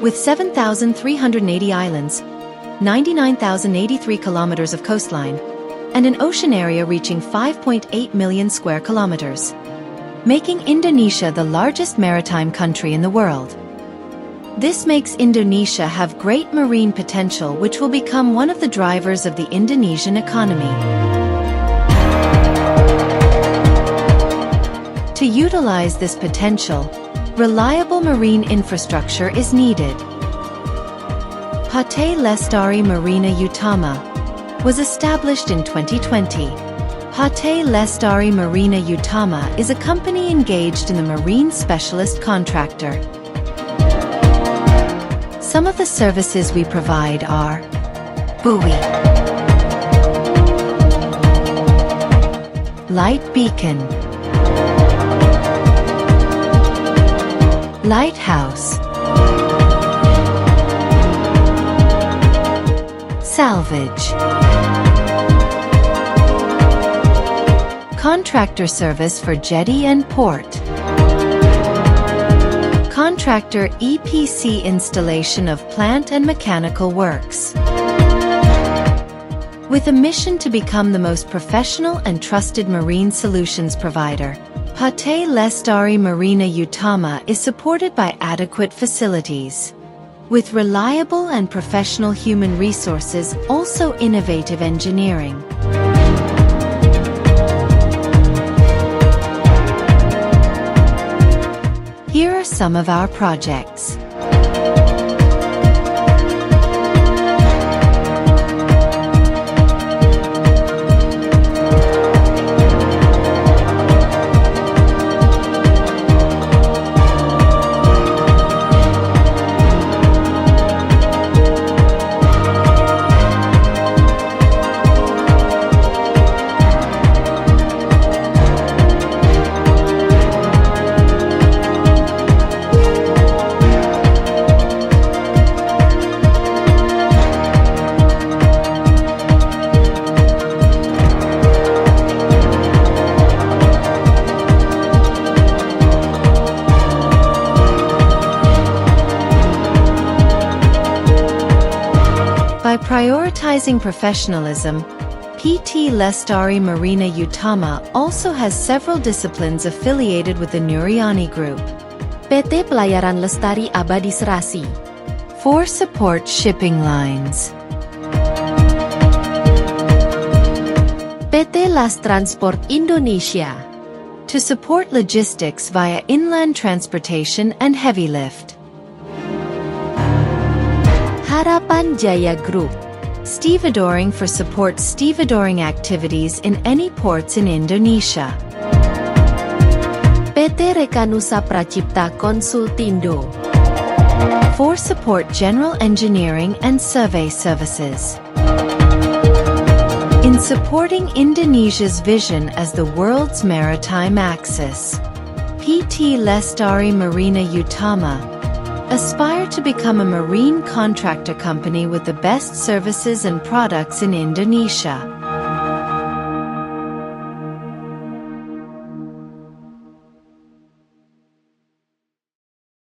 With 7,380 islands, 99,083 kilometers of coastline, and an ocean area reaching 5.8 million square kilometers, making Indonesia the largest maritime country in the world. This makes Indonesia have great marine potential, which will become one of the drivers of the Indonesian economy. To utilize this potential, reliable marine infrastructure is needed. PT Lestari Marina Utama was established in 2020. PT Lestari Marina Utama is a company engaged in the marine specialist contractor. Some of the services we provide are buoy, light beacon, lighthouse, salvage, contractor service for jetty and port, contractor EPC installation of plant and mechanical works. With a mission to become the most professional and trusted marine solutions provider, PT Lestari Marina Utama is supported by adequate facilities. With reliable and professional human resources, also innovative engineering. Here are some of our projects. By prioritizing professionalism, PT Lestari Marina Utama also has several disciplines affiliated with the Nuriani Group. PT Pelayaran Lestari Abadi Serasi. For support shipping lines. PT Las Transport Indonesia. To support logistics via inland transportation and heavy lift. Harapan Jaya Group. Stevedoring for support stevedoring activities in any ports in Indonesia. PT Rekanusa Pracipta Konsultindo. For support general engineering and survey services. In supporting Indonesia's vision as the world's maritime axis, PT Lestari Marina Utama aspire to become a marine contractor company with the best services and products in Indonesia.